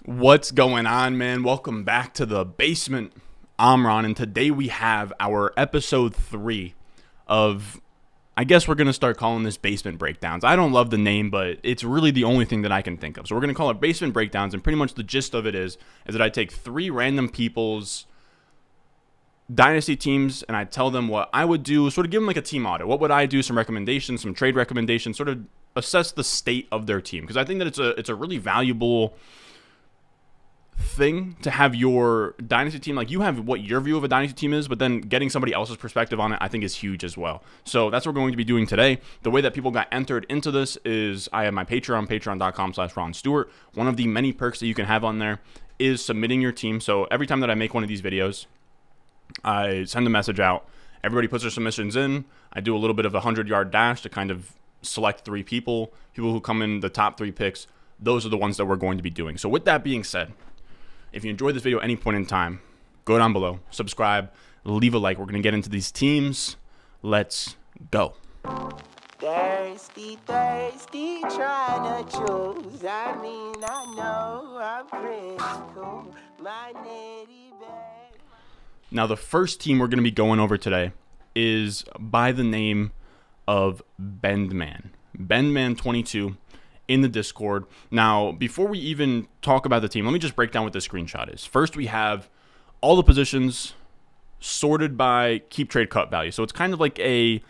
What's going on, man? Welcome back to the basement. I'm Ron, and today we have our episode 3 of, I guess we're going to start calling this basement breakdowns. I don't love the name, but it's really the only thing that I can think of. So we're going to call it basement breakdowns, and pretty much the gist of it is that I take 3 random people's Dynasty teams, and I tell them what I would do, sort of give them like a team audit. What would I do? Some recommendations, some trade recommendations, sort of assess the state of their team. Because I think that it's a really valuable thing to have your dynasty team, like you have what your view of a dynasty team is, but then getting somebody else's perspective on it I think is huge as well. So that's what we're going to be doing today. The way that people got entered into this is I have my Patreon, patreon.com/Ron Stewart. One of the many perks that you can have on there is submitting your team. So every time that I make one of these videos, I send a message out, everybody puts their submissions in, I do a little bit of a 100-yard dash to kind of select 3 people who come in the top 3 picks. Those are the ones that we're going to be doing. So with that being said, if you enjoyed this video at any point in time, go down below, subscribe, leave a like. We're going to get into these teams. Let's go. Thirsty, thirsty, trying to choose. I mean, I know I'm pretty cool. My nitty bag. Now, the first team we're going to be going over today is by the name of Bendman. Bendman22 in the Discord. Now, before we even talk about the team, let me just break down what this screenshot is. First, we have all the positions sorted by keep, trade, cut value. So it's kind of like a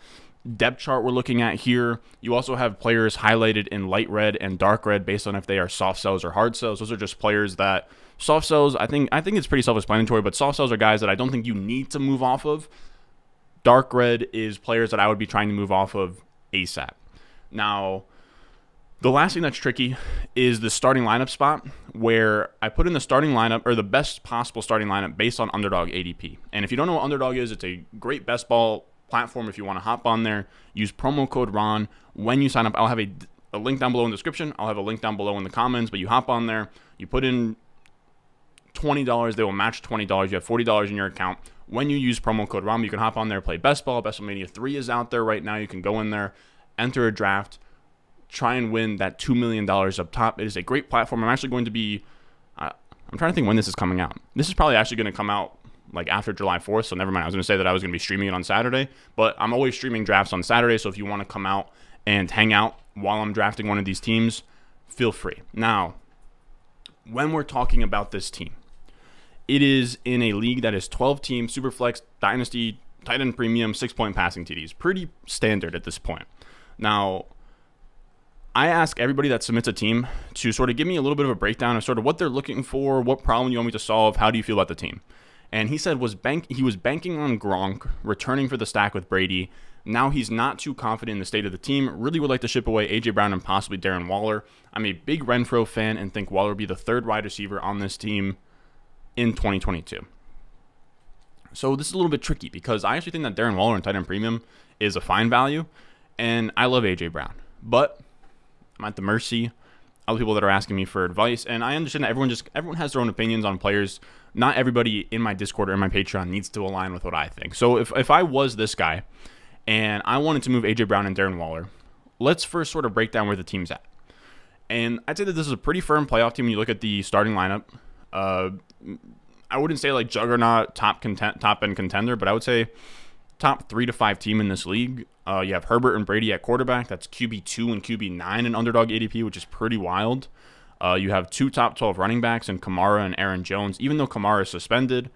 depth chart we're looking at here. You also have players highlighted in light red and dark red based on if they are soft sells or hard sells. Those are just players that soft sells, I think it's pretty self-explanatory, but soft sells are guys that I don't think you need to move off of. Dark red is players that I would be trying to move off of ASAP. Now, the last thing that's tricky is the starting lineup spot, where I put in the starting lineup, or the best possible starting lineup based on Underdog ADP. And if you don't know what Underdog is, it's a great best ball platform. If you want to hop on there, use promo code RON when you sign up. I'll have a link down below in the description. I'll have a link down below in the comments, but you hop on there, you put in $20, they will match $20. You have $40 in your account. When you use promo code RON, you can hop on there, play best ball. Best Ball Mania 3 is out there right now. You can go in there, enter a draft, try and win that $2 million up top. It is a great platform. I'm actually going to be, I'm trying to think when this is coming out. This is probably actually going to come out like after July 4th, so never mind. I was going to say that I was going to be streaming it on Saturday, but I'm always streaming drafts on Saturday, so if you want to come out and hang out while I'm drafting one of these teams, feel free. Now, when we're talking about this team, it is in a league that is 12 teams, Superflex, Dynasty, tight end premium, 6-point passing TDs. Pretty standard at this point. Now, I ask everybody that submits a team to sort of give me a little bit of a breakdown of sort of what they're looking for, what problem you want me to solve, how do you feel about the team. And he said he was banking on Gronk, returning for the stack with Brady. Now he's not too confident in the state of the team, really would like to ship away A.J. Brown and possibly Darren Waller. I'm a big Renfro fan and think Waller will be the 3rd wide receiver on this team in 2022. So this is a little bit tricky because I actually think that Darren Waller in tight end premium is a fine value, and I love A.J. Brown. But I'm at the mercy of people that are asking me for advice, and I understand that everyone has their own opinions on players. Not everybody in my Discord or in my Patreon needs to align with what I think. So if I was this guy and I wanted to move A.J. Brown and Darren Waller, let's first sort of break down where the team's at. And I'd say that this is a pretty firm playoff team when you look at the starting lineup. I wouldn't say like juggernaut, top-end contender, but I would say top 3 to 5 team in this league. You have Herbert and Brady at quarterback. That's QB2 and QB9 in Underdog ADP, which is pretty wild. You have 2 top 12 running backs in Kamara and Aaron Jones, even though Kamara is suspended.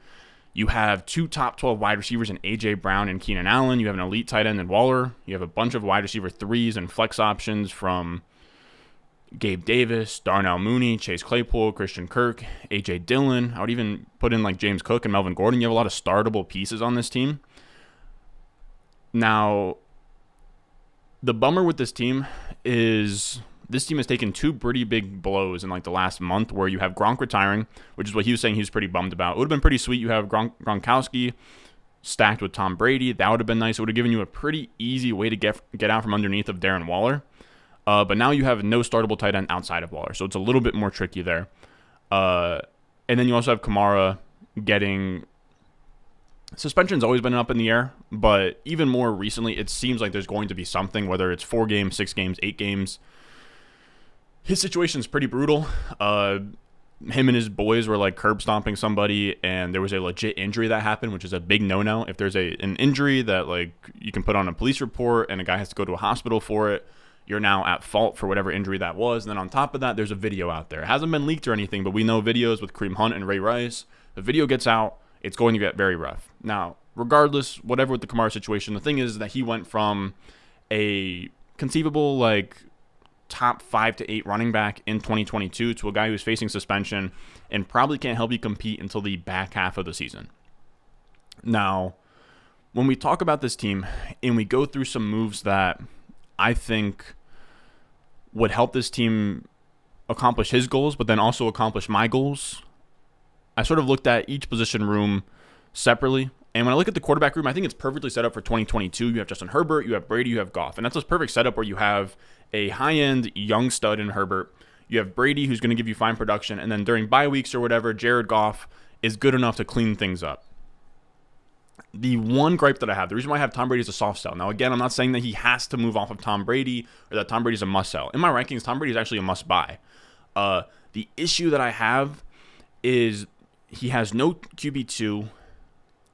You have 2 top 12 wide receivers in A.J. Brown and Keenan Allen. You have an elite tight end in Waller. You have a bunch of wide receiver 3s and flex options from Gabe Davis, Darnell Mooney, Chase Claypool, Christian Kirk, A.J. Dillon. I would even put in like James Cook and Melvin Gordon. You have a lot of startable pieces on this team. Now, the bummer with this team is this team has taken 2 pretty big blows in like the last month, where you have Gronk retiring, which is what he was saying he was pretty bummed about. It would have been pretty sweet. You have Gronkowski stacked with Tom Brady. That would have been nice. It would have given you a pretty easy way to get out from underneath of Darren Waller. But now you have no startable tight end outside of Waller, so it's a little bit more tricky there. And then you also have Kamara getting suspension's always been up in the air, but even more recently, it seems like there's going to be something, whether it's 4 games, 6 games, 8 games. His situation is pretty brutal. him and his boys were like curb stomping somebody, and there was a legit injury that happened, which is a big no-no. If there's an injury that like you can put on a police report and a guy has to go to a hospital for it, you're now at fault for whatever injury that was. And then on top of that, there's a video out there. It hasn't been leaked or anything, but we know videos with Kareem Hunt and Ray Rice. The video gets out, it's going to get very rough. Now, regardless, whatever with the Kamara situation, the thing is that he went from a conceivable like top 5 to 8 running back in 2022 to a guy who's facing suspension and probably can't help you compete until the back half of the season. Now, when we talk about this team and we go through some moves that I think would help this team accomplish his goals, but then also accomplish my goals, I sort of looked at each position room separately. And when I look at the quarterback room, I think it's perfectly set up for 2022. You have Justin Herbert, you have Brady, you have Goff. And that's a perfect setup where you have a high-end young stud in Herbert. You have Brady, who's going to give you fine production. And then during bye weeks or whatever, Jared Goff is good enough to clean things up. The one gripe that I have, the reason why I have Tom Brady as a soft sell. Now, again, I'm not saying that he has to move off of Tom Brady or that Tom Brady is a must sell. In my rankings, Tom Brady is actually a must buy. The issue that I have is he has no QB2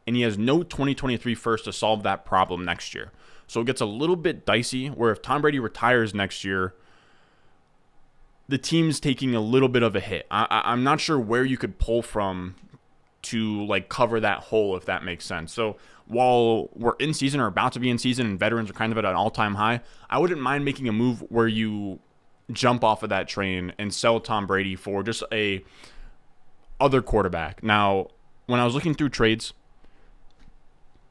and he has no 2023 first to solve that problem next year. So it gets a little bit dicey where if Tom Brady retires next year, the team's taking a little bit of a hit. I'm not sure where you could pull from to like cover that hole, if that makes sense. So while we're in season or about to be in season and veterans are kind of at an all-time high, I wouldn't mind making a move where you jump off of that train and sell Tom Brady for just a other quarterback. Now, when I was looking through trades,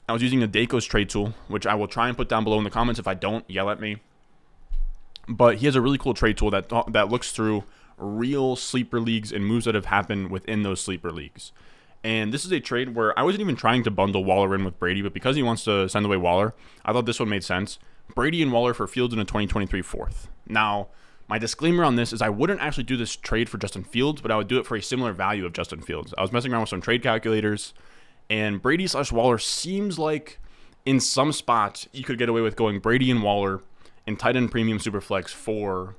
I was using the Dacos trade tool, which I will try and put down below in the comments. If I don't, yell at me. But he has a really cool trade tool that looks through real sleeper leagues and moves that have happened within those sleeper leagues. And this is a trade where I wasn't even trying to bundle Waller in with Brady, but because he wants to send away Waller, I thought this one made sense. Brady and Waller for Fields in a 2023 fourth. Now, my disclaimer on this is I wouldn't actually do this trade for Justin Fields, but I would do it for a similar value of Justin Fields. I was messing around with some trade calculators, and Brady/Waller seems like in some spots you could get away with going Brady and Waller in tight end premium superflex for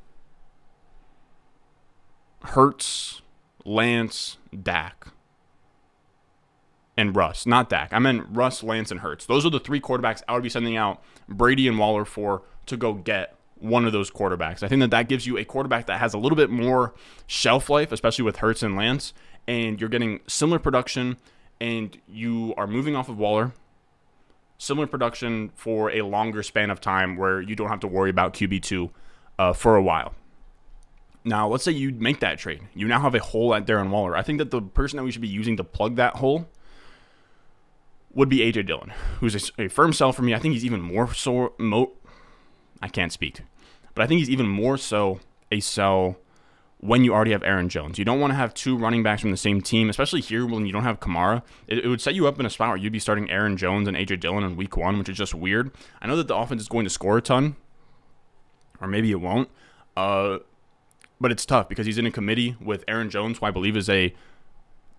Hurts, Lance, Dak, and Russ. Not Dak. I meant Russ, Lance, and Hurts. Those are the 3 quarterbacks I would be sending out Brady and Waller for to go get one of those quarterbacks. I think that gives you a quarterback that has a little bit more shelf life, especially with Hurts and Lance, and you're getting similar production, and you are moving off of Waller. Similar production for a longer span of time where you don't have to worry about QB2 for a while. Now, let's say you make that trade. You now have a hole at Darren Waller. I think that the person that we should be using to plug that hole would be A.J. Dillon, who's a firm sell for me. I think he's even more so... I can't speak. But I think he's even more so a sell when you already have Aaron Jones. You don't want to have 2 running backs from the same team, especially here when you don't have Kamara. It would set you up in a spot where you'd be starting Aaron Jones and A.J. Dillon in week 1, which is just weird. I know that the offense is going to score a ton, or maybe it won't. But it's tough because he's in a committee with Aaron Jones, who I believe is a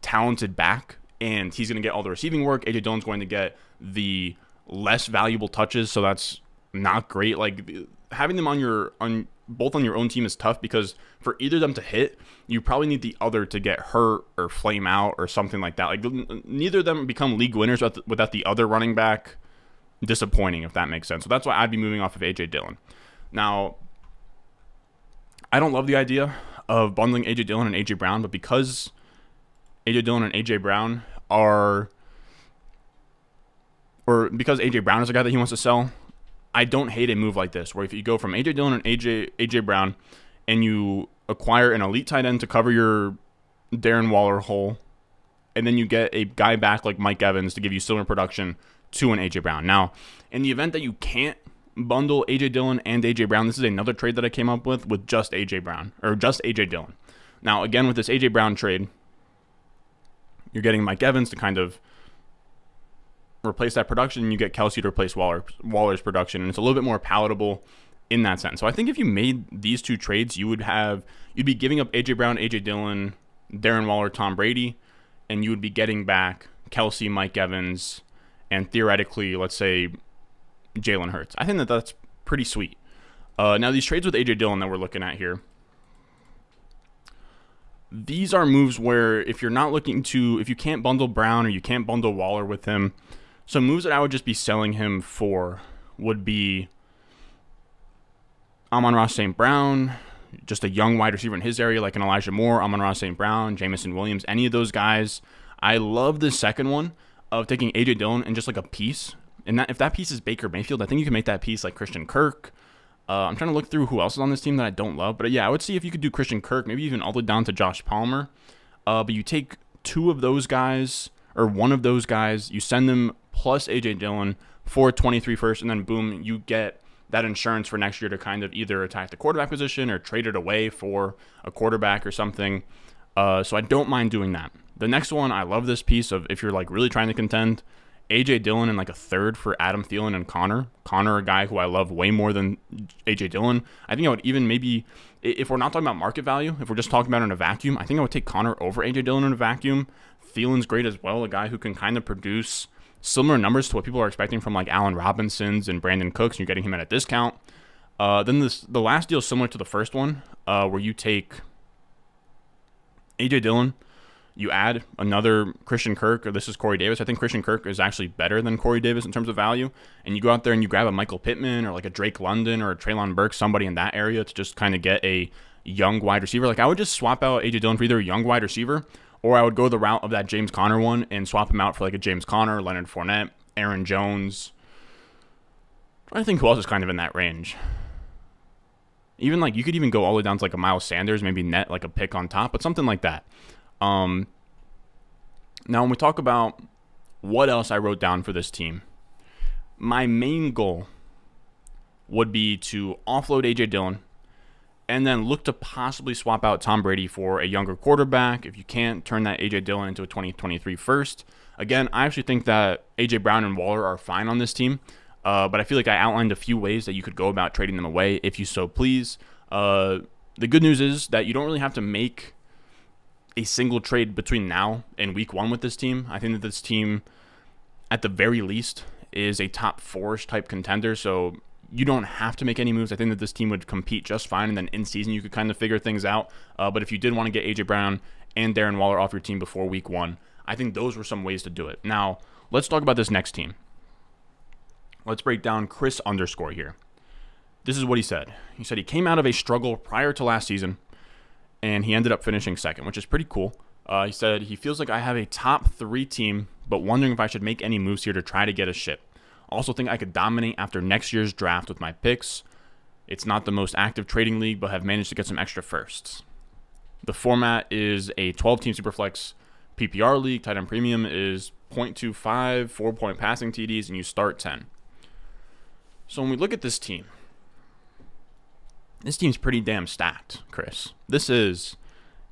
talented back, and he's going to get all the receiving work. A.J. Dillon's going to get the less valuable touches, so that's not great. Like, having them both on your own team is tough because for either of them to hit, you probably need the other to get hurt or flame out or something like that. Like, neither of them become league winners without the other running back disappointing, if that makes sense. So that's why I'd be moving off of A.J. Dillon. Now, I don't love the idea of bundling A.J. Dillon and A.J. Brown, but because A.J. Dillon and A.J. Brown because A.J. Brown is a guy that he wants to sell, I don't hate a move like this, where if you go from A.J. Dillon and A.J. Brown and you acquire an elite tight end to cover your Darren Waller hole, and then you get a guy back like Mike Evans to give you similar production to an A.J. Brown. Now, in the event that you can't bundle A.J. Dillon and A.J. Brown, this is another trade that I came up with just A.J. Brown, or just A.J. Dillon. Now, again, with this A.J. Brown trade, you're getting Mike Evans to kind of replace that production, and you get Kelsey to replace Waller's production, and it's a little bit more palatable in that sense. So I think if you made these 2 trades, you'd be giving up A.J. Brown, A.J. Dillon, Darren Waller, Tom Brady, and you would be getting back Kelsey, Mike Evans, and theoretically, let's say, Jalen Hurts. I think that that's pretty sweet. Now, these trades with A.J. Dillon that we're looking at here, these are moves where if you're not looking to, if you can't bundle Brown or you can't bundle Waller with him, some moves that I would just be selling him for would be Amon-Ra St. Brown, just a young wide receiver in his area like an Elijah Moore, Amon-Ra St. Brown, Jameson Williams, any of those guys. I love the second one of taking A.J. Dillon and just like a piece. And that, if that piece is Baker Mayfield, I think you can make that piece like Christian Kirk. I'm trying to look through who else is on this team that I don't love. But yeah, I would see if you could do Christian Kirk, maybe even all the way down to Josh Palmer. But you take two of those guys or one of those guys, you send them plus A.J. Dillon for 23 first, and then boom, you get that insurance for next year to kind of either attack the quarterback position or trade it away for a quarterback or something. So I don't mind doing that. The next one, I love this piece of if you're like really trying to contend, A.J. Dillon and like a third for Adam Thielen and Connor. Connor, a guy who I love way more than A.J. Dillon. I think I would even maybe, if we're not talking about market value, if we're just talking about in a vacuum, I think I would take Connor over A.J. Dillon in a vacuum. Thielen's great as well, a guy who can kind of produce similar numbers to what people are expecting from like Allen Robinson's and Brandon Cooks, and you're getting him at a discount. Then the last deal is similar to the first one, where you take A.J. Dillon, you add another Christian Kirk, or this is Corey Davis. I think Christian Kirk is actually better than Corey Davis in terms of value. And you go out there and you grab a Michael Pittman or like a Drake London or a Treylon Burks, somebody in that area to just kind of get a young wide receiver. Like I would just swap out A.J. Dillon for either a young wide receiver, or I would go the route of that James Conner one and swap him out for like a James Conner, Leonard Fournette, Aaron Jones. I think who else is kind of in that range. Even like you could even go all the way down to like a Miles Sanders, maybe net like a pick on top, but something like that. Now when we talk about what else I wrote down for this team, my main goal would be to offload A.J. Dillon and then look to possibly swap out Tom Brady for a younger quarterback. If you can't, turn that A.J. Dillon into a 2023 first. Again, I actually think that A.J. Brown and Waller are fine on this team, but I feel like I outlined a few ways that you could go about trading them away if you so please. The good news is that you don't really have to make a single trade between now and week one with this team. I think that this team, at the very least, is a top four-ish type contender, so you don't have to make any moves. I think that this team would compete just fine, and then in season you could kind of figure things out. But if you did want to get A.J. Brown and Darren Waller off your team before week one, I think those were some ways to do it. Now, let's talk about this next team. Let's break down Chris _ here. This is what he said. He said he came out of a struggle prior to last season, and he ended up finishing second, which is pretty cool. He said he feels like I have a top 3 team, but wondering if I should make any moves here to try to get a ship. Also think I could dominate after next year's draft with my picks. It's not the most active trading league, but have managed to get some extra firsts. The format is a 12-team Superflex PPR league. Tight end premium is 0.25, 4-point passing TDs, and you start 10. So when we look at this team's pretty damn stacked, Chris. This is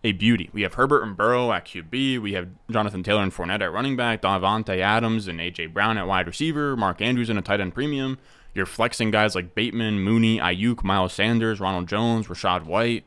a beauty. We have Herbert and Burrow at QB. We have Jonathan Taylor and Fournette at running back, Davante Adams and A.J. Brown at wide receiver, Mark Andrews in a tight end premium. You're flexing guys like Bateman, Mooney, Ayuk, Miles Sanders, Ronald Jones, Rashad White.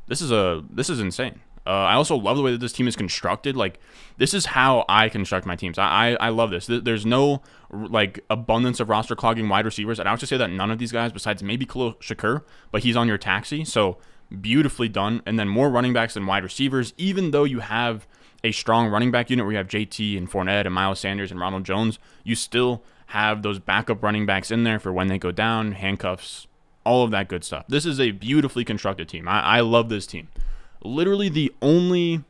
This is insane. I also love the way that this team is constructed. Like, this is how I construct my teams. I love this. There's no like abundance of roster clogging wide receivers. And I would just say that none of these guys, besides maybe Khalil Shakur, but he's on your taxi. So beautifully done. And then more running backs than wide receivers. Even though you have a strong running back unit where you have JT and Fournette and Miles Sanders and Ronald Jones, you still have those backup running backs in there for when they go down, handcuffs, all of that good stuff. This is a beautifully constructed team. I love this team. Literally the only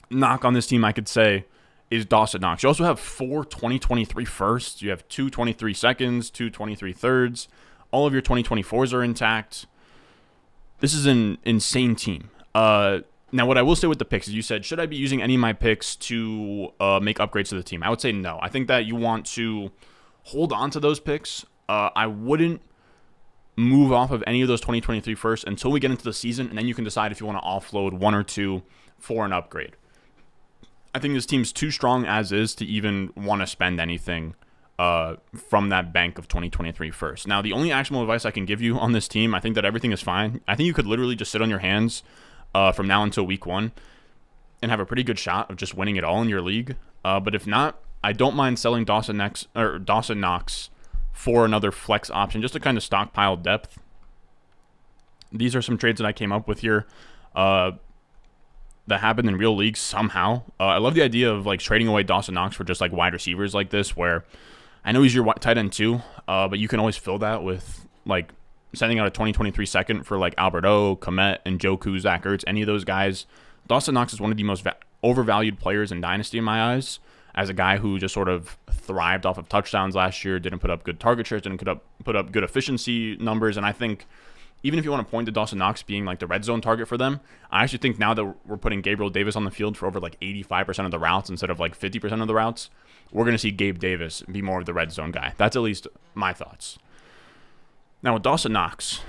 knock on this team I could say is Dawson Knox. You also have 4 2023 firsts. You have 2 23 seconds, 2 23 thirds. All of your 2024s are intact. This is an insane team. Now, what I will say with the picks is you said, should I be using any of my picks to make upgrades to the team? I would say no. I think that you want to hold on to those picks. I wouldn't move off of any of those 2023 first until we get into the season, and then you can decide if you want to offload 1 or 2 for an upgrade. I think this team's too strong as is to even want to spend anything from that bank of 2023 first. Now, the only actionable advice I can give you on this team, I think that everything is fine. I think you could literally just sit on your hands from now until week 1 and have a pretty good shot of just winning it all in your league. But if not, I don't mind selling Dawson Knox for another flex option just to kind of stockpile depth. These are some trades that I came up with here. that happened in real leagues somehow. I love the idea of like trading away Dawson Knox for just like wide receivers like this, where I know he's your tight end too, but you can always fill that with like sending out a 2023 second for like Albert O, Komet, and Njoku, Zach Ertz, any of those guys. Dawson Knox is one of the most overvalued players in Dynasty in my eyes, as a guy who just sort of thrived off of touchdowns last year, didn't put up good target shares, didn't put up good efficiency numbers, and I think even if you want to point to Dawson Knox being like the red zone target for them, I actually think now that we're putting Gabriel Davis on the field for over like 85% of the routes instead of like 50% of the routes, we're going to see Gabe Davis be more of the red zone guy. That's at least my thoughts. Now with Dawson Knox,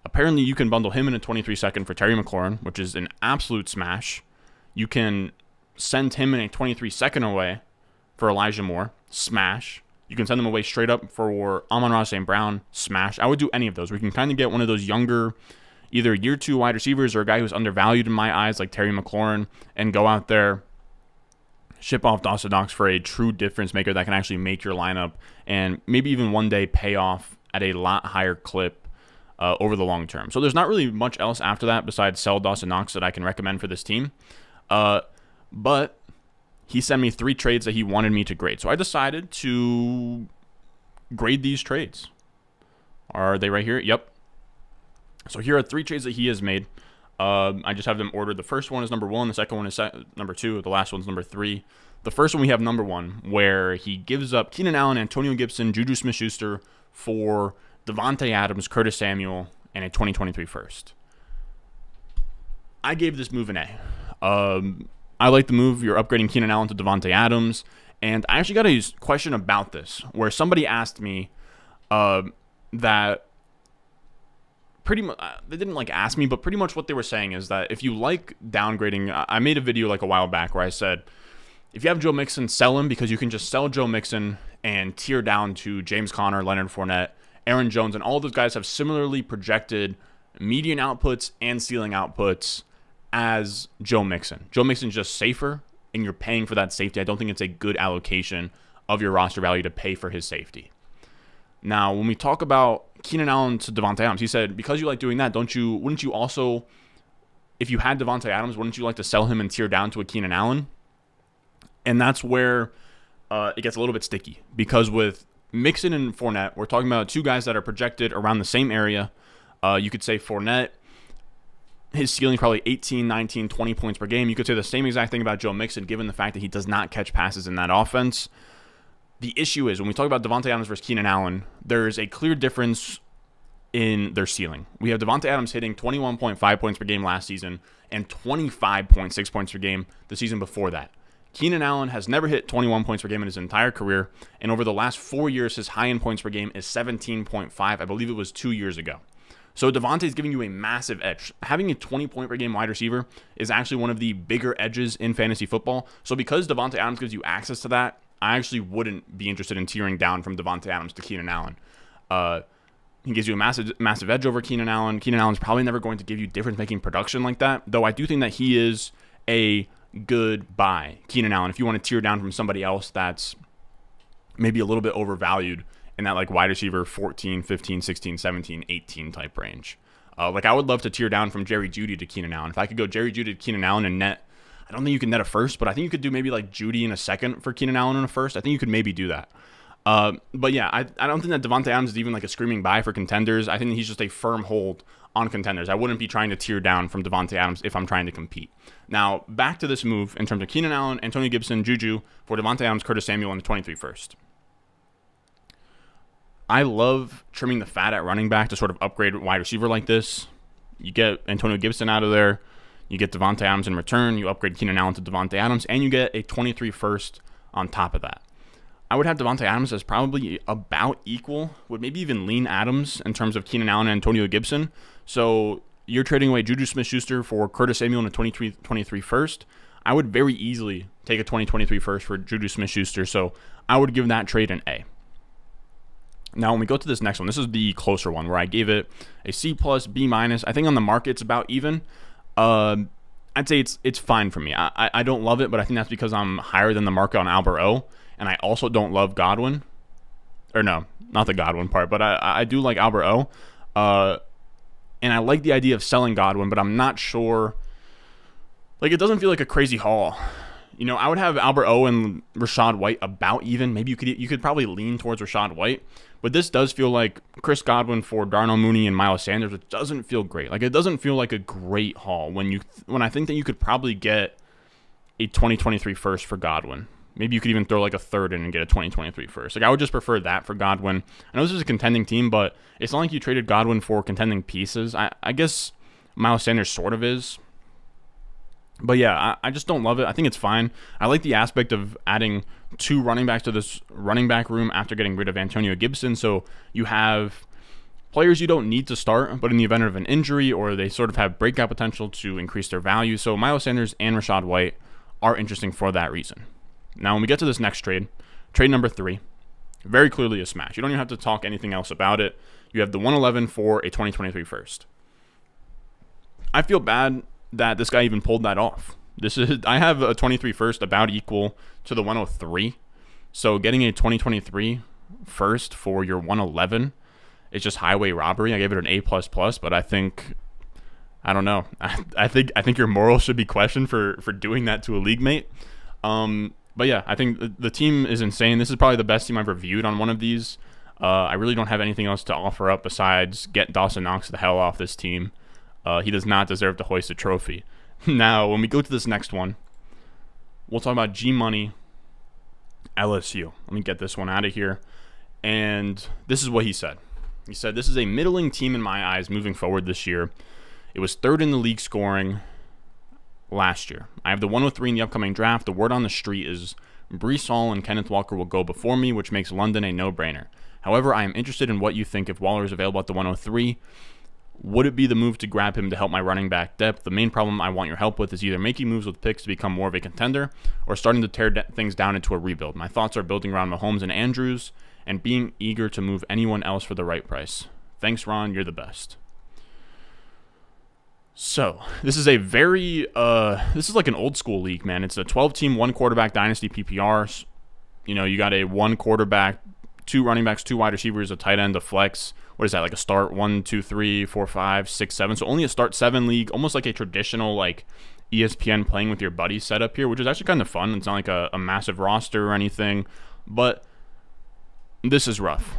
apparently you can bundle him in a 23 second for Terry McLaurin, which is an absolute smash. You can send him in a 23 second away for Elijah Moore, smash. You can send them away straight up for Amon-Ra St. Brown, smash. I would do any of those. We can kind of get one of those younger, either year 2 wide receivers or a guy who's undervalued in my eyes like Terry McLaurin, and go out there, ship off Dawson Knox for a true difference maker that can actually make your lineup and maybe even one day pay off at a lot higher clip over the long term. So there's not really much else after that besides sell Dawson Knox that I can recommend for this team. But he sent me 3 trades that he wanted me to grade. So I decided to grade these trades. Are they right here? Yep. So here are 3 trades that he has made. I just have them ordered. The first one is number 1. The second one is number 2. The last one's number 3. The first one we have number 1, where he gives up Keenan Allen, Antonio Gibson, Juju Smith-Schuster for Devontae Adams, Curtis Samuel, and a 2023 first. I gave this move an A. I like the move. You're upgrading Keenan Allen to Devontae Adams. And I actually got a question about this, where somebody asked me that pretty much, they didn't like ask me, but pretty much what they were saying is that if you like downgrading, I made a video like a while back where I said, if you have Joe Mixon, sell him, because you can just sell Joe Mixon and tier down to James Conner, Leonard Fournette, Aaron Jones, and all of those guys have similarly projected median outputs and ceiling outputs as Joe Mixon. Joe Mixon's just safer, and you're paying for that safety. I don't think it's a good allocation of your roster value to pay for his safety. Now, when we talk about Keenan Allen to Devontae Adams, he said, because you like doing that, wouldn't you also, if you had Devontae Adams, wouldn't you like to sell him and tier down to a Keenan Allen? And that's where it gets a little bit sticky, because with Mixon and Fournette, we're talking about 2 guys that are projected around the same area. You could say Fournette, his ceiling is probably 18, 19, 20 points per game. You could say the same exact thing about Joe Mixon, given the fact that he does not catch passes in that offense. The issue is, when we talk about Devontae Adams versus Keenan Allen, there's a clear difference in their ceiling. We have Devontae Adams hitting 21.5 points per game last season and 25.6 points per game the season before that. Keenan Allen has never hit 21 points per game in his entire career, and over the last 4 years, his high-end points per game is 17.5. I believe it was 2 years ago. So Devontae is giving you a massive edge. Having a 20-point-per-game wide receiver is actually one of the bigger edges in fantasy football. So because Devontae Adams gives you access to that, I actually wouldn't be interested in tearing down from Devontae Adams to Keenan Allen. He gives you a massive edge over Keenan Allen. Keenan Allen's probably never going to give you difference-making production like that, though I do think that he is a good buy, Keenan Allen, if you want to tier down from somebody else that's maybe a little bit overvalued in that like wide receiver 14, 15, 16, 17, 18 type range. Like I would love to tier down from Jerry Jeudy to Keenan Allen. If I could go Jerry Jeudy to Keenan Allen and net, I don't think you can net a first, but I think you could do maybe like Jeudy in a second for Keenan Allen in a first. I think you could maybe do that. But yeah, I don't think that Devontae Adams is even like a screaming buy for contenders. I think he's just a firm hold on contenders. I wouldn't be trying to tier down from Devontae Adams if I'm trying to compete. Now, back to this move in terms of Keenan Allen, Antonio Gibson, Juju for Devontae Adams, Curtis Samuel, and the 23 first. I love trimming the fat at running back to sort of upgrade wide receiver like this. You get Antonio Gibson out of there. You get Devontae Adams in return. You upgrade Keenan Allen to Devontae Adams, and you get a 23 first on top of that. I would have Devontae Adams as probably about equal, would maybe even lean Adams in terms of Keenan Allen and Antonio Gibson. So you're trading away Juju Smith-Schuster for Curtis Samuel and a 23 first. I would very easily take a 2023 first for Juju Smith-Schuster, so I would give that trade an A. Now, when we go to this next one, this is the closer one where I gave it a C+, B-. I think on the market it's about even. I'd say it's fine for me. I don't love it, but I think that's because I'm higher than the market on Albert O, and I also don't love Godwin. Or no, not the Godwin part, but I do like Albert O. And I like the idea of selling Godwin, but I'm not sure. Like, it doesn't feel like a crazy haul. You know, I would have Albert O and Rachaad White about even. Maybe you could probably lean towards Rachaad White. But this does feel like Chris Godwin for Darnell Mooney and Miles Sanders, which doesn't feel great. Like, it doesn't feel like a great haul when I think that you could probably get a 2023 first for Godwin. Maybe you could even throw like a third in and get a 2023 first. Like, I would just prefer that for Godwin. I know this is a contending team, but it's not like you traded Godwin for contending pieces. I guess Miles Sanders sort of is. But yeah, I just don't love it. I think it's fine. I like the aspect of adding 2 running backs to this running back room after getting rid of Antonio Gibson. So you have players you don't need to start, but in the event of an injury or they sort of have breakout potential to increase their value. So Miles Sanders and Rachaad White are interesting for that reason. Now, when we get to this next trade number 3, very clearly a smash. You don't even have to talk anything else about it. You have the 111 for a 2023 first. I feel bad that this guy even pulled that off. I have a 23 first about equal to the 103. So getting a 2023 first for your 111 is just highway robbery. I gave it an A++, but I don't know. I think your morals should be questioned for doing that to a league mate. But yeah, I think the team is insane. This is probably the best team I've reviewed on one of these. I really don't have anything else to offer up besides get Dawson Knox the hell off this team. He does not deserve to hoist a trophy. Now, when we go to this next one, we'll talk about GMoneyLSU. Let me get this one out of here. And this is what he said. He said, "This is a middling team in my eyes moving forward this year. It was 3rd in the league scoring last year. I have the 103 in the upcoming draft. The word on the street is Breece Hall and Kenneth Walker will go before me, which makes London a no-brainer. However, I am interested in what you think if Waller is available at the 103. Would it be the move to grab him to help my running back depth? The main problem I want your help with is either making moves with picks to become more of a contender or starting to tear things down into a rebuild. My thoughts are building around Mahomes and Andrews and being eager to move anyone else for the right price. Thanks, Ron. You're the best." So, this is a very, this is like an old school league, man. It's a 12-team, 1-quarterback dynasty PPR. You know, you got a 1 quarterback, 2 running backs, 2 wide receivers, a tight end, a flex. What is that, like a start 1, 2, 3, 4, 5, 6, 7? So only a start 7 league, almost like a traditional like ESPN playing with your buddies setup here, which is actually kind of fun. It's not like a massive roster or anything, but this is rough.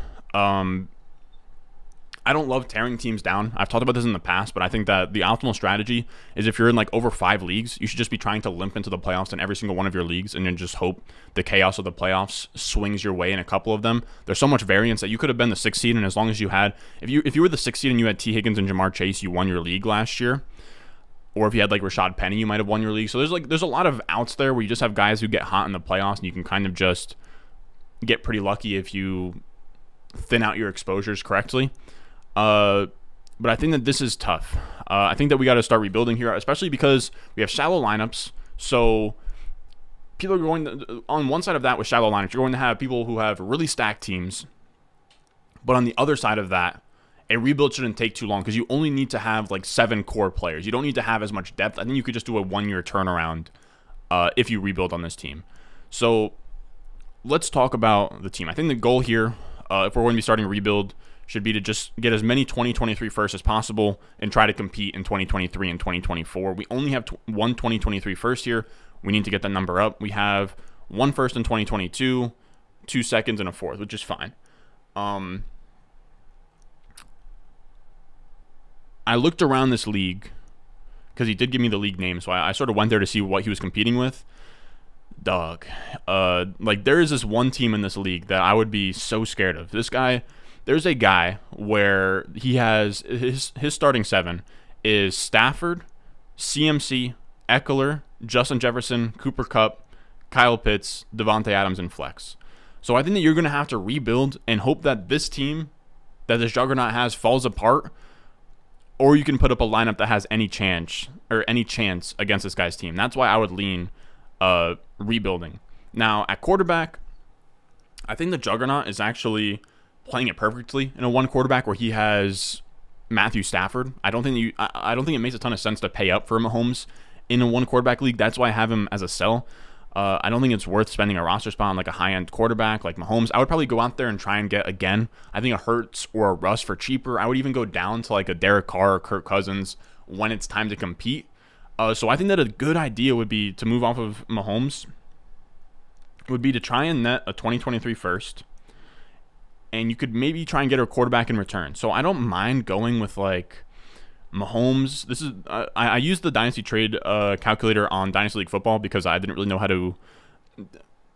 I don't love tearing teams down. I've talked about this in the past, but I think that the optimal strategy is if you're in like over 5 leagues, you should just be trying to limp into the playoffs in every single one of your leagues and then just hope the chaos of the playoffs swings your way in a couple of them. There's so much variance that you could have been the 6th seed, and as long as you had, if you were the 6th seed and you had T. Higgins and Jamar Chase, you won your league last year. Or if you had like Rashad Penny, you might have won your league. So there's a lot of outs there where you just have guys who get hot in the playoffs, and you can kind of just get pretty lucky if you thin out your exposures correctly. But I think that this is tough. I think that we got to start rebuilding here, especially because we have shallow lineups. So people are going to, on one side of that with shallow lineups, you're going to have people who have really stacked teams. But on the other side of that, a rebuild shouldn't take too long because you only need to have like 7 core players. You don't need to have as much depth. I think you could just do a 1-year turnaround if you rebuild on this team. So let's talk about the team. I think the goal here, if we're going to be starting a rebuild, should be to just get as many 2023 firsts as possible and try to compete in 2023 and 2024. We only have one 2023 first here. We need to get that number up. We have 1 first in 2022, 2 seconds, and a 4th, which is fine. I looked around this league because he did give me the league name, so I sort of went there to see what he was competing with. Dog. Like, there is this one team in this league that I would be so scared of. This guy... There's a guy where he has his starting 7 is Stafford, CMC, Eckler, Justin Jefferson, Cooper Kupp, Kyle Pitts, Devontae Adams, and flex. So I think that you're going to have to rebuild and hope that this team that this juggernaut has falls apart, or you can put up a lineup that has any chance against this guy's team. That's why I would lean rebuilding. Now at quarterback, I think the juggernaut is actually playing it perfectly in a 1 quarterback where he has Matthew Stafford. I don't think it makes a ton of sense to pay up for Mahomes in a 1 quarterback league. That's why I have him as a sell. I don't think it's worth spending a roster spot on like a high-end quarterback like Mahomes. I would probably go out there and try and get, again, I think a Hurts or a Russ for cheaper. I would even go down to like a Derek Carr or Kirk Cousins when it's time to compete. So I think that a good idea would be to move off of Mahomes, would be to try and net a 2023 first, and you could maybe try and get a quarterback in return. So I don't mind going with like Mahomes. This is I used the Dynasty trade calculator on Dynasty League football because I didn't really know how to.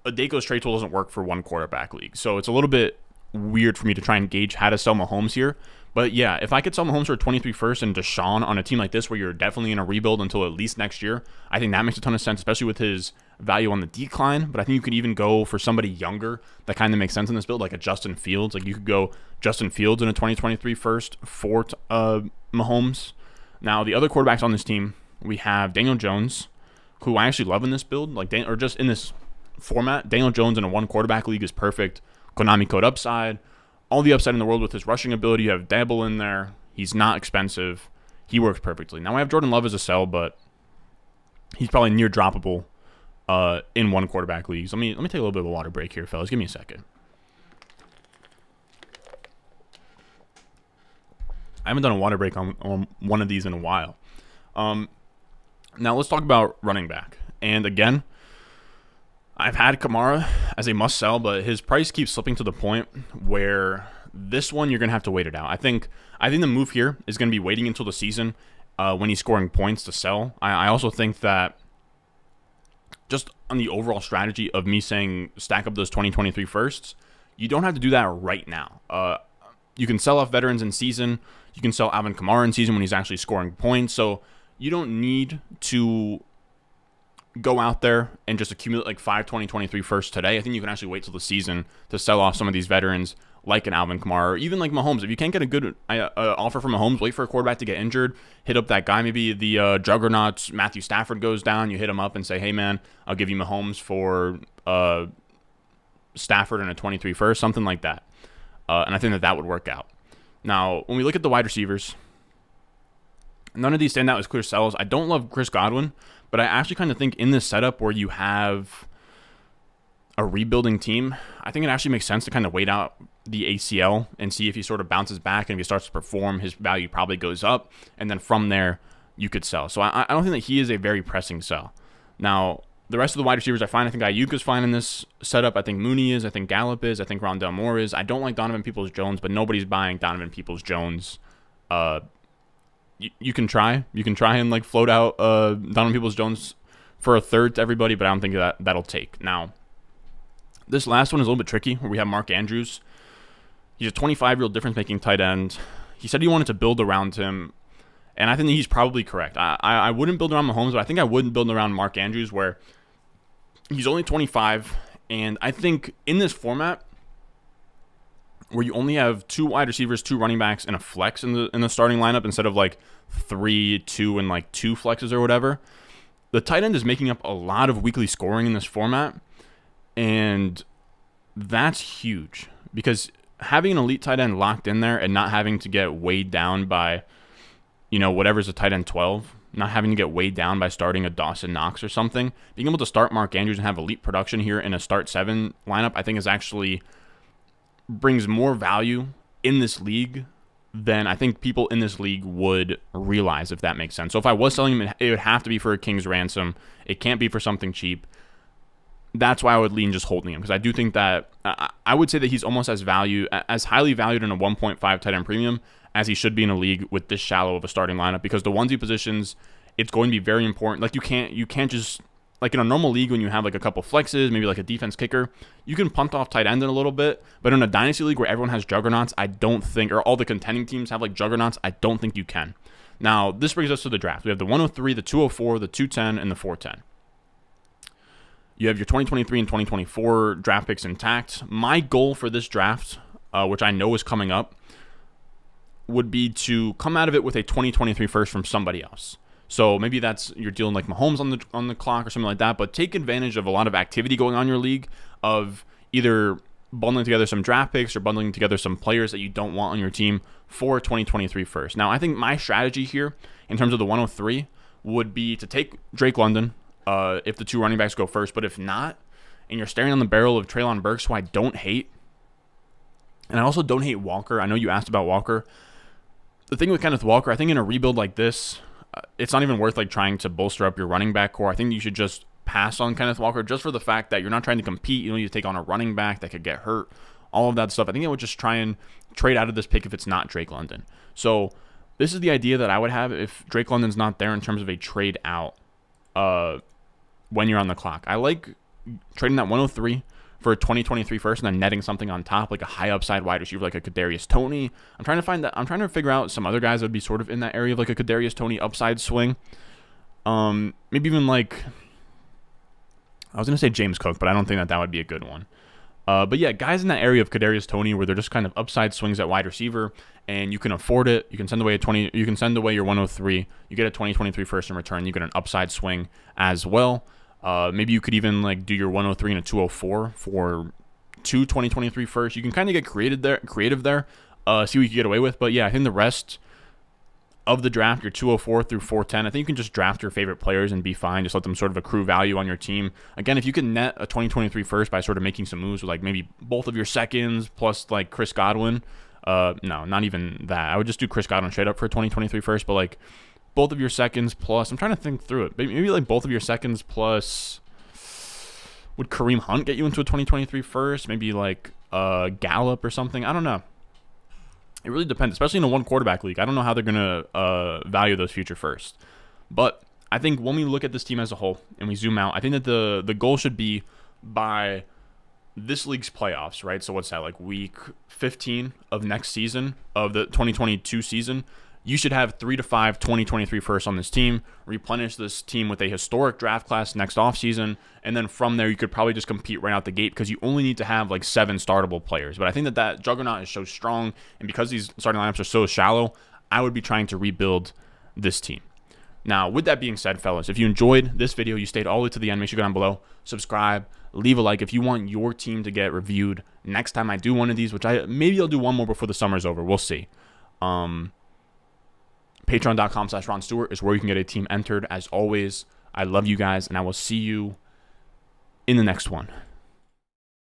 Adeko's trade tool doesn't work for one quarterback league, so it's a little bit weird for me to try and gauge how to sell Mahomes here. But yeah, if I could sell Mahomes for a 23 first and Deshaun on a team like this where you're definitely in a rebuild until at least next year, I think that makes a ton of sense, especially with his value on the decline. But I think you could even go for somebody younger that kind of makes sense in this build, like a Justin Fields. Like you could go Justin Fields in a 2023 first for Mahomes. Now, the other quarterbacks on this team, we have Daniel Jones, who I actually love in this build, or just in this format. Daniel Jones in a one quarterback league is perfect. Konami code upside. All the upside in the world with his rushing ability. You have Dabble in there. He's not expensive. He works perfectly. Now I have Jordan Love as a sell, but he's probably near droppable in one quarterback leagues. Let me take a little bit of a water break here, fellas. Give me a second. I haven't done a water break on one of these in a while. Now let's talk about running back. And again, I've had Kamara as a must sell, but his price keeps slipping to the point where this one you're gonna have to wait it out. I think the move here is gonna be waiting until the season when he's scoring points to sell. I also think that just on the overall strategy of me saying stack up those 2023 firsts, you don't have to do that right now. You can sell off veterans in season. You can sell Alvin Kamara in season when he's actually scoring points. So you don't need to go out there and just accumulate like 5 2023 firsts today. I think you can actually wait till the season to sell off some of these veterans like an Alvin Kamara or even like Mahomes. If you can't get a good offer from Mahomes, wait for a quarterback to get injured, hit up that guy. Maybe the juggernauts, Matthew Stafford goes down, you hit him up and say, hey man, I'll give you Mahomes for Stafford in a 23 first, something like that. And I think that would work out. Now, when we look at the wide receivers, none of these stand out as clear sells. I don't love Chris Godwin, but I actually kind of think in this setup where you have a rebuilding team, I think it actually makes sense to kind of wait out the ACL and see if he sort of bounces back, and if he starts to perform, his value probably goes up, and then from there, you could sell. So I don't think that he is a very pressing sell. Now, the rest of the wide receivers I find, I think Ayuk is fine in this setup. I think Mooney is. I think Gallup is. I think Rondell Moore is. I don't like Donovan Peoples-Jones, but nobody's buying Donovan Peoples-Jones. You can try. You can try and like float out Donovan Peoples-Jones for a third to everybody, but I don't think that'll take. Now, this last one is a little bit tricky, where we have Mark Andrews. He's a 25-year-old difference-making tight end. He said he wanted to build around him, and I think that he's probably correct. I wouldn't build around Mahomes, but I think I would build around Mark Andrews, where he's only 25, and I think in this format, where you only have 2 wide receivers, 2 running backs, and a flex in the starting lineup instead of like 3, 2, and like 2 flexes or whatever, the tight end is making up a lot of weekly scoring in this format, and that's huge because having an elite tight end locked in there and not having to get weighed down by, whatever's a tight end 12, not having to get weighed down by starting a Dawson Knox or something, being able to start Mark Andrews and have elite production here in a start 7 lineup, I think is actually brings more value in this league than I think people in this league would realize, if that makes sense. So if I was selling him, it would have to be for a king's ransom. It can't be for something cheap. That's why I would lean just holding him, because I do think that I would say that he's almost as highly valued in a 1.5 tight end premium as he should be in a league with this shallow of a starting lineup, because the onesie positions, it's going to be very important. Like you can't just, like in a normal league when you have like a couple flexes, maybe like a defense kicker, you can punt off tight end in a little bit, but in a dynasty league where everyone has juggernauts, I don't think, or all the contending teams have like juggernauts, I don't think you can. Now, this brings us to the draft. We have the 103, the 204, the 210, and the 410. You have your 2023 and 2024 draft picks intact. My goal for this draft, which I know is coming up, would be to come out of it with a 2023 first from somebody else. So maybe that's you're dealing like Mahomes on the clock or something like that, but take advantage of a lot of activity going on in your league of either bundling together some draft picks or bundling together some players that you don't want on your team for 2023 first. Now, I think my strategy here in terms of the 103 would be to take Drake London, if the 2 running backs go first. But if not, and you're staring on the barrel of Treylon Burks, who I don't hate, and I also don't hate Walker. I know you asked about Walker. The thing with Kenneth Walker, I think in a rebuild like this, it's not even worth like trying to bolster up your running back core. I think you should just pass on Kenneth Walker just for the fact that you're not trying to compete. You don't need to take on a running back that could get hurt, all of that stuff. I think I would just try and trade out of this pick if it's not Drake London. So this is the idea that I would have if Drake London's not there in terms of a trade out when you're on the clock. I like trading that 103 for a 2023 first and then netting something on top, like a high upside wide receiver like a Kadarius Toney. I'm trying to figure out some other guys that would be sort of in that area of like a Kadarius Toney upside swing. Maybe even like, I was going to say James Cook, but I don't think that would be a good one. But yeah, guys in that area of Kadarius Toney where they're just kind of upside swings at wide receiver and you can afford it. You can send away you can send away your 103. You get a 2023 first in return. You get an upside swing as well. Maybe you could even like do your 103 and a 204 for 2 2023 first. You can kind of get creative there, see what you can get away with. But yeah, I think the rest of the draft, your 204 through 410, I think you can just draft your favorite players and be fine. Just let them sort of accrue value on your team. Again, if you can net a 2023 first by sort of making some moves with like maybe both of your seconds plus like Chris Godwin. No, not even that. I would just do Chris Godwin straight up for a 2023 first, but like both of your seconds plus, I'm trying to think through it. Maybe like both of your seconds plus, would Kareem Hunt get you into a 2023 first? Maybe like Gallup or something. I don't know. It really depends, especially in a 1 quarterback league. I don't know how they're going to value those future first. But I think when we look at this team as a whole and we zoom out, I think that the goal should be by this league's playoffs, right? So what's that, like week 15 of next season, of the 2022 season? You should have 3 to 5 2023 firsts on this team, replenish this team with a historic draft class next offseason, and then from there you could probably just compete right out the gate because you only need to have like 7 startable players. But I think that juggernaut is so strong, and because these starting lineups are so shallow, I would be trying to rebuild this team. Now, with that being said, fellas, if you enjoyed this video, you stayed all the way to the end, make sure you go down below, subscribe, leave a like if you want your team to get reviewed next time I do one of these, which maybe I'll do one more before the summer's over. We'll see. Patreon.com/Ron Stewart is where you can get a team entered. As always, I love you guys, and I will see you in the next one.